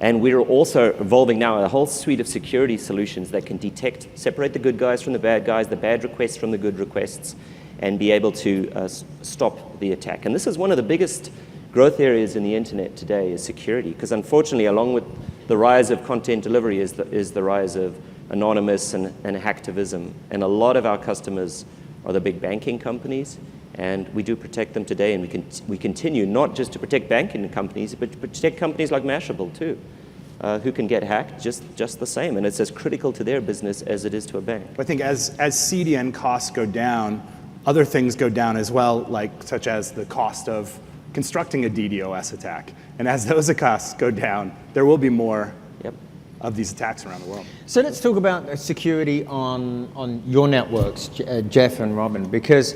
And we're also evolving now a whole suite of security solutions that can separate the good guys from the bad guys, the bad requests from the good requests, and be able to stop the attack. And this is one of the biggest growth areas in the internet today, is security, because unfortunately, along with the rise of content delivery is the rise of anonymous and hacktivism. And a lot of our customers are the big banking companies, and we do protect them today, and we continue not just to protect banking companies, but to protect companies like Mashable too, who can get hacked just the same, and it's as critical to their business as it is to a bank. I think as CDN costs go down, other things go down as well, such as the cost of constructing a DDoS attack. And as those costs go down, there will be more of these attacks around the world. So let's talk about security on your networks, Jeff and Robin, because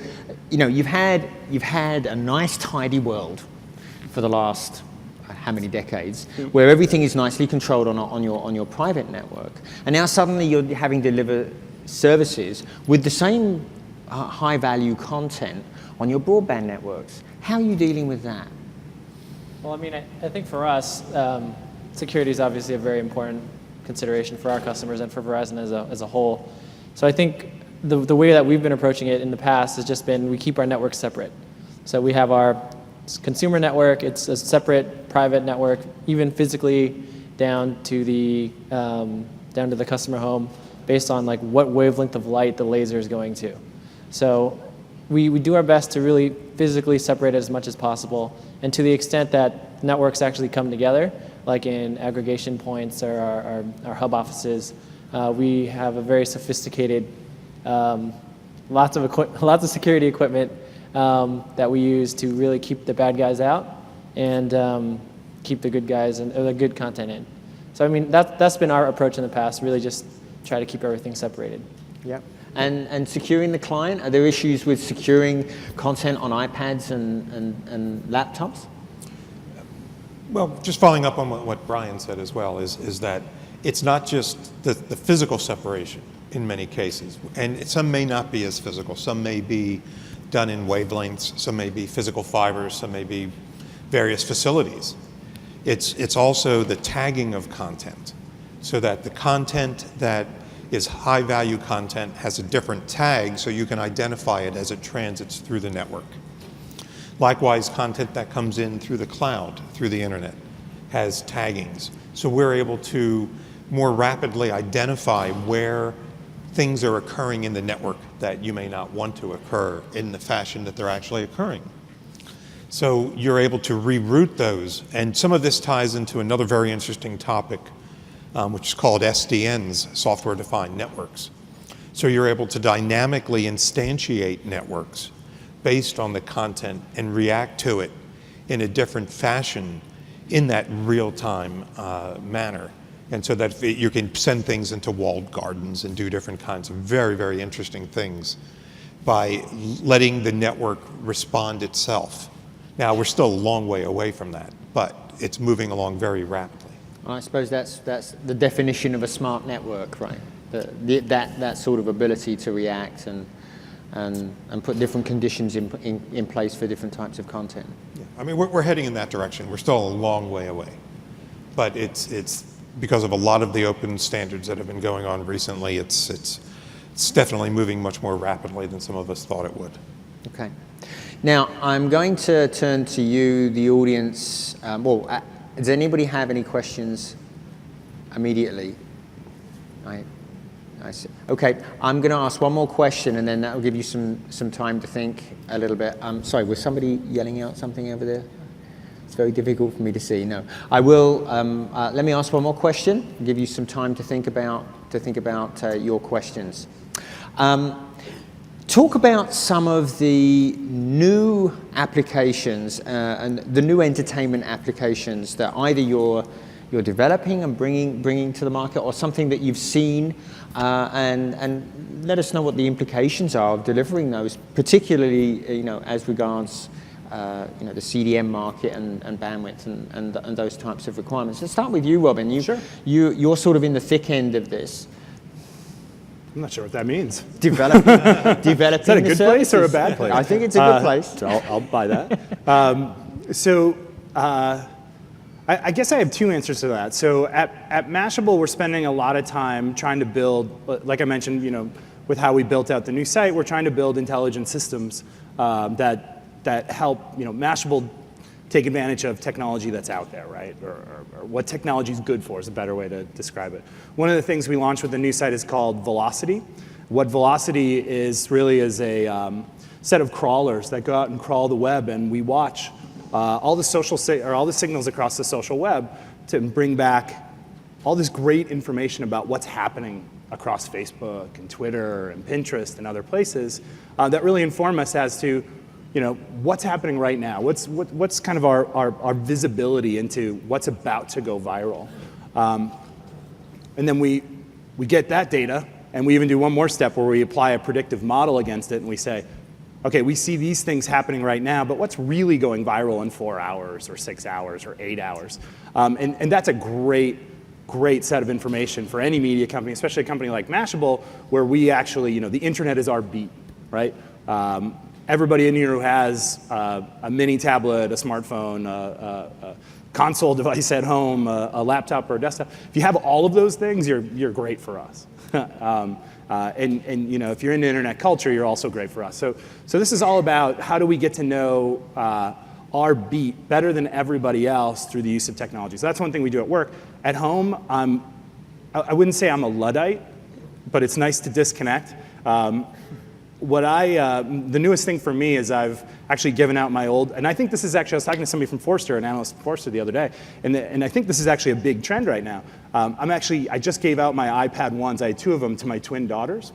you've had a nice tidy world for the last how many decades, where everything is nicely controlled on your private network, and now suddenly you're having to deliver services with the same high value content on your broadband networks. How are you dealing with that? Well, I mean, I think for us, security is obviously a very important consideration for our customers and for Verizon as a whole. So I think the way that we've been approaching it in the past has just been we keep our networks separate. So we have our consumer network, it's a separate private network, even physically down to the customer home, based on what wavelength of light the laser is going to. So we do our best to really physically separate it as much as possible, and to the extent that networks actually come together, like in aggregation points or our hub offices, we have a very sophisticated, lots of security equipment that we use to really keep the bad guys out and keep the good guys and the good content in. So I mean that's been our approach in the past. Really just try to keep everything separated. Yep. And securing the client, are there issues with securing content on iPads and laptops? Well, just following up on what Brian said as well, is that it's not just the physical separation in many cases, and some may not be as physical. Some may be done in wavelengths, some may be physical fibers, some may be various facilities. It's also the tagging of content, so that the content that is high-value content has a different tag so you can identify it as it transits through the network. Likewise, content that comes in through the cloud, through the internet, has taggings. So we're able to more rapidly identify where things are occurring in the network that you may not want to occur in the fashion that they're actually occurring. So you're able to reroute those. And some of this ties into another very interesting topic, which is called SDNs, software-defined networks. So you're able to dynamically instantiate networks based on the content and react to it in a different fashion in that real-time manner. And so that you can send things into walled gardens and do different kinds of very, very interesting things by letting the network respond itself. Now, we're still a long way away from that, but it's moving along very rapidly. I suppose that's the definition of a smart network, right? That sort of ability to react and put different conditions in place for different types of content. Yeah. I mean, we're heading in that direction. We're still a long way away. But it's because of a lot of the open standards that have been going on recently, it's definitely moving much more rapidly than some of us thought it would. Okay. Now, I'm going to turn to you, the audience. Does anybody have any questions immediately? I see. Okay, I'm going to ask one more question, and then that will give you some time to think a little bit. Sorry, was somebody yelling out something over there? It's very difficult for me to see. No, I will. Let me ask one more question. Give you some time to think about your questions. Talk about some of the new applications and the new entertainment applications that either you're developing and bringing to the market, or something that you've seen, and let us know what the implications are of delivering those, particularly as regards the CDM market and bandwidth and those types of requirements. Let's start with you, Robin. Sure. You're sort of in the thick end of this. I'm not sure what that means. Developing Is that a good place or a bad place? I think it's a good place. So I'll buy that. I guess I have two answers to that. So at Mashable, we're spending a lot of time trying to build, like I mentioned, with how we built out the new site, we're trying to build intelligent systems that help Mashable take advantage of technology that's out there, right? Or what technology is good for is a better way to describe it. One of the things we launched with the new site is called Velocity. What Velocity is really is a set of crawlers that go out and crawl the web, and we watch all the signals across the social web to bring back all this great information about what's happening across Facebook and Twitter and Pinterest and other places that really inform us as to what's happening right now. What's kind of our visibility into what's about to go viral. And then we get that data, and we even do one more step where we apply a predictive model against it, and we say, okay, we see these things happening right now, but what's really going viral in 4 hours or 6 hours or 8 hours? And that's a great set of information for any media company, especially a company like Mashable, where we actually, the internet is our beat, right? Everybody in here who has a mini tablet, a smartphone, a console device at home, a laptop or a desktop, if you have all of those things, you're great for us. And if you're into internet culture, you're also great for us. So this is all about how do we get to know our beat better than everybody else through the use of technology. So that's one thing we do at work. At home, I wouldn't say I'm a Luddite, but it's nice to disconnect. The newest thing for me is I've actually given out my old, and I think this is actually, I was talking to somebody from Forrester, an analyst from Forrester the other day, and I think this is actually a big trend right now. I just gave out my iPad 1s, I had 2 of them to my twin daughters,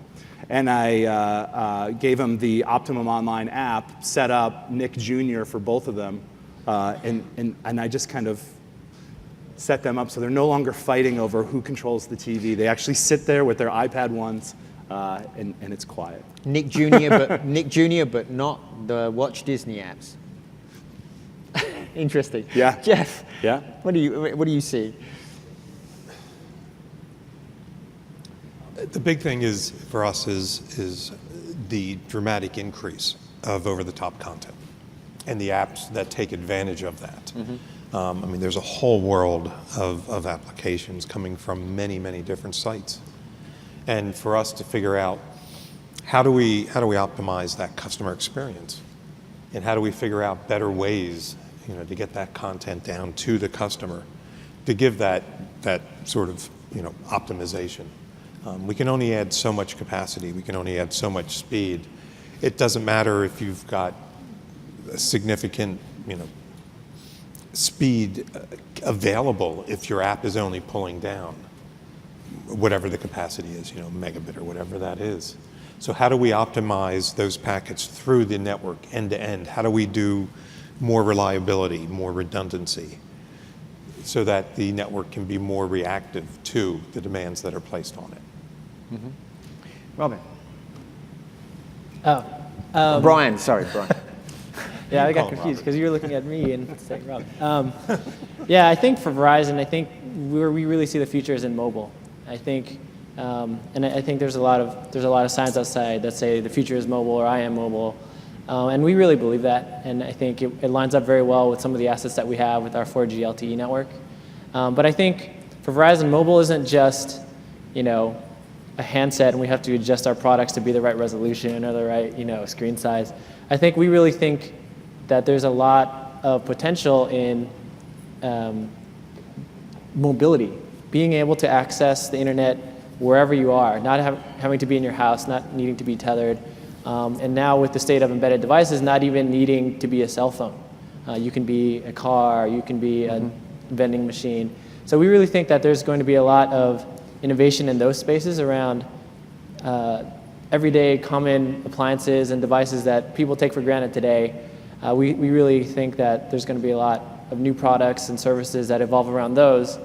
and I gave them the Optimum Online app, set up Nick Jr. for both of them, and I just kind of set them up so they're no longer fighting over who controls the TV. They actually sit there with their iPad 1s, and it's quiet. Nick Jr., but not the Watch Disney apps. Interesting. Yeah. Jeff. Yeah. What do you see? The big thing is for us is the dramatic increase of over-the-top content and the apps that take advantage of that. Mm-hmm. There's a whole world of applications coming from many, many different sites. and for us to figure out how do we optimize that customer experience, and how do we figure out better ways, to get that content down to the customer, to give that sort of optimization. We can only add so much capacity. We can only add so much speed. It doesn't matter if you've got a significant speed available if your app is only pulling down whatever the capacity is, megabit or whatever that is. So how do we optimize those packets through the network end to end? How do we do more reliability, more redundancy, so that the network can be more reactive to the demands that are placed on it? Mm-hmm. Robin. Brian. Brian. Yeah, I got confused because you were looking at me and saying Robin. Yeah, I think for Verizon, I think where we really see the future is in mobile. I think, and I think there's a lot of signs outside that say the future is mobile or I am mobile, and we really believe that. And I think it lines up very well with some of the assets that we have with our 4G LTE network. But I think for Verizon, mobile isn't just, a handset and we have to adjust our products to be the right resolution or the right, screen size. I think we really think that there's a lot of potential in mobility, being able to access the internet wherever you are, not having to be in your house, not needing to be tethered, and now with the state of embedded devices, not even needing to be a cell phone. You can be a car, you can be a vending machine. So we really think that there's going to be a lot of innovation in those spaces around everyday common appliances and devices that people take for granted today. We really think that there's going to be a lot of new products and services that evolve around those,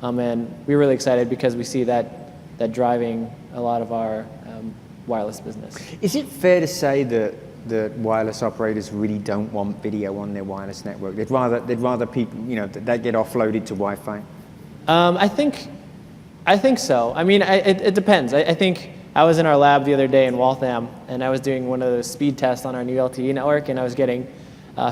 and we're really excited because we see that driving a lot of our wireless business. Is it fair to say that wireless operators really don't want video on their wireless network? They'd rather people, that get offloaded to Wi-Fi? I think so. I mean, it depends. I think I was in our lab the other day in Waltham, and I was doing one of those speed tests on our new LTE network, and I was getting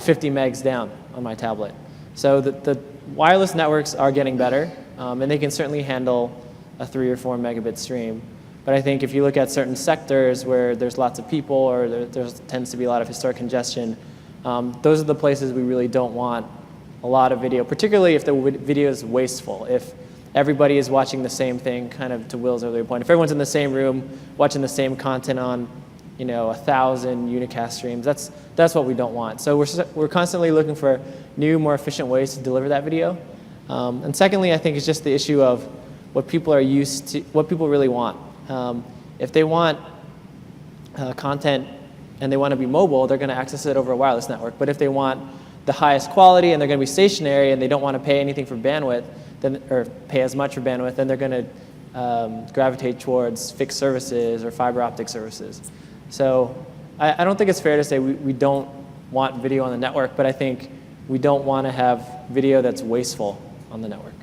50 megs down on my tablet. So the wireless networks are getting better, and they can certainly handle a 3 or 4 megabit stream. But I think if you look at certain sectors where there's lots of people or there tends to be a lot of historic congestion, those are the places we really don't want a lot of video, particularly if the video is wasteful. If everybody is watching the same thing, kind of to Will's earlier point, if everyone's in the same room watching the same content on 1,000 unicast streams, that's what we don't want. So we're constantly looking for new, more efficient ways to deliver that video. And secondly, I think it's just the issue of what people are used to, what people really want. If they want content and they want to be mobile, they're going to access it over a wireless network. But if they want the highest quality and they're going to be stationary and they don't want to pay anything for bandwidth, or pay as much for bandwidth, then they're going to gravitate towards fixed services or fiber optic services. So I don't think it's fair to say we don't want video on the network, but I think we don't want to have video that's wasteful on the network.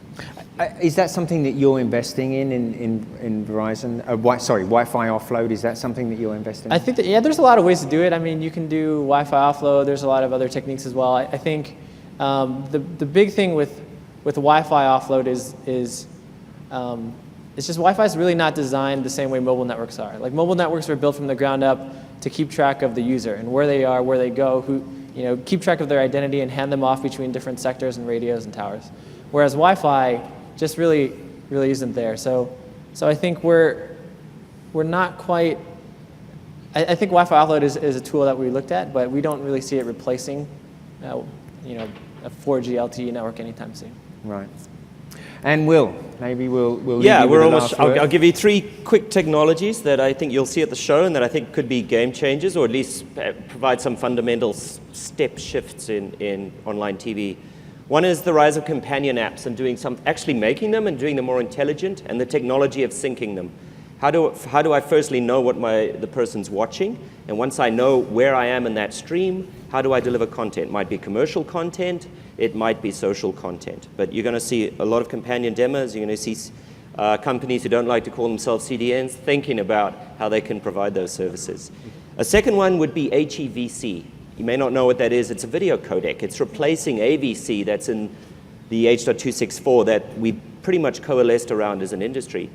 Is that something that you're investing in Verizon? Wi-Fi offload, is that something that you're investing in? I think that, yeah, there's a lot of ways to do it. I mean, you can do Wi-Fi offload. There's a lot of other techniques as well. I think the big thing with Wi-Fi offload is it's just Wi-Fi is really not designed the same way mobile networks are. Like mobile networks were built from the ground up to keep track of the user and where they are, where they go, keep track of their identity and hand them off between different sectors and radios and towers. Whereas Wi-Fi just really isn't there. So I think we're not quite. I think Wi-Fi offload is a tool that we looked at, but we don't really see it replacing, a 4G LTE network anytime soon. Right. And Will, maybe we'll yeah, leave you we're with almost. I'll give you 3 quick technologies that I think you'll see at the show and that I think could be game changers, or at least provide some fundamental step shifts in online TV. One is the rise of companion apps and actually making them and doing them more intelligent, and the technology of syncing them. How do I firstly know what the person's watching? And once I know where I am in that stream, how do I deliver content? It might be commercial content, it might be social content. But you're going to see a lot of companion demos. You're going to see companies who don't like to call themselves CDNs thinking about how they can provide those services. A second one would be HEVC. You may not know what that is. It's a video codec. It's replacing AVC that's in the H.264 that we pretty much coalesced around as an industry.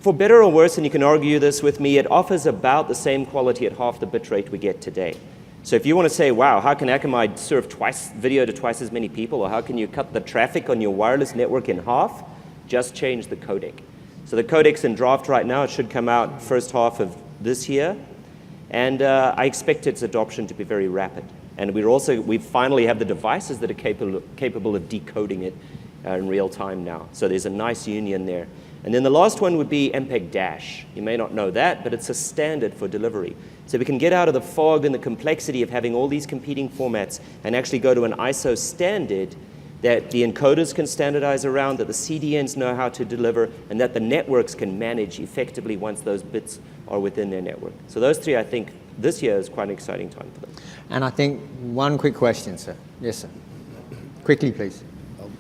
For better or worse, and you can argue this with me, it offers about the same quality at half the bit rate we get today. So if you want to say, wow, how can Akamai serve video to twice as many people, or how can you cut the traffic on your wireless network in half, just change the codec. So the codec's in draft right now. It should come out first half of this year. And I expect its adoption to be very rapid. And we finally have the devices that are capable of decoding it in real time now. So there's a nice union there. And then the last one would be MPEG Dash. You may not know that, but it's a standard for delivery. So we can get out of the fog and the complexity of having all these competing formats and actually go to an ISO standard that the encoders can standardize around, that the CDNs know how to deliver, and that the networks can manage effectively once those bits are within their network. So those three, I think, this year is quite an exciting time for them. And I think one quick question, sir. Yes, sir. Quickly, please.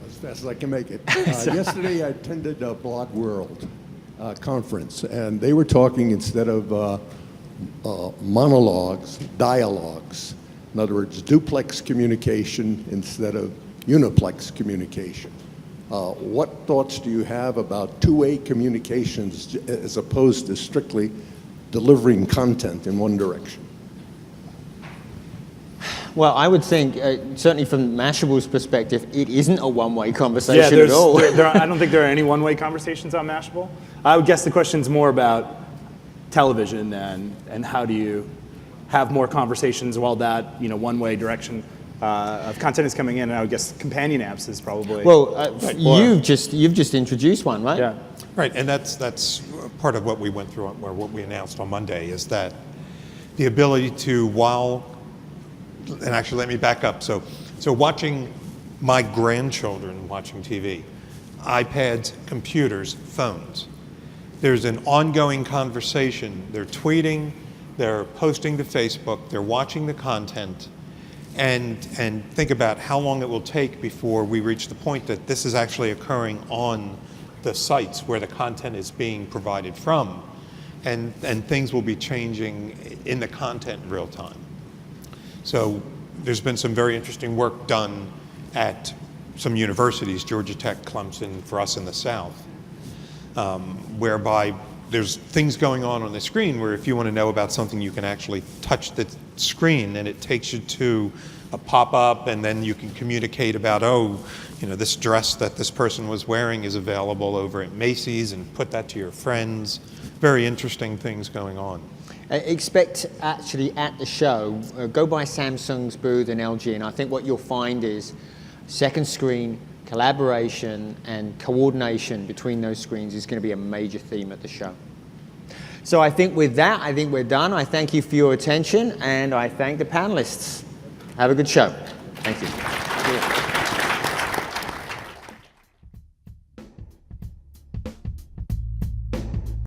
As fast as I can make it. Yesterday I attended a Blog World conference, and they were talking, instead of monologues, dialogues. In other words, duplex communication instead of uniplex communication. What thoughts do you have about two-way communications as opposed to strictly delivering content in one direction? Well, I would think, certainly from Mashable's perspective, it isn't a one-way conversation at all. I don't think there are any one-way conversations on Mashable. I would guess the question's more about television and how do you have more conversations while that one-way direction of content is coming in. And I would guess companion apps is probably. Well, you've just introduced one, right? Yeah. Right, and that's part of what we went through, or what we announced on Monday, is that the ability to, and actually let me back up. So watching my grandchildren watching TV, iPads, computers, phones, there's an ongoing conversation. They're tweeting, they're posting to Facebook, they're watching the content, and think about how long it will take before we reach the point that this is actually occurring on the sites where the content is being provided from, and things will be changing in the content in real time. So there's been some very interesting work done at some universities, Georgia Tech, Clemson, for us in the South, whereby there's things going on the screen where if you want to know about something, you can actually touch the screen and it takes you to a pop-up, and then you can communicate about, this dress that this person was wearing is available over at Macy's, and put that to your friends. Very interesting things going on. Expect actually at the show, go by Samsung's booth and LG, and I think what you'll find is second screen, collaboration and coordination between those screens is going to be a major theme at the show. So I think with that, we're done. I thank you for your attention, and I thank the panelists. Have a good show. Thank you.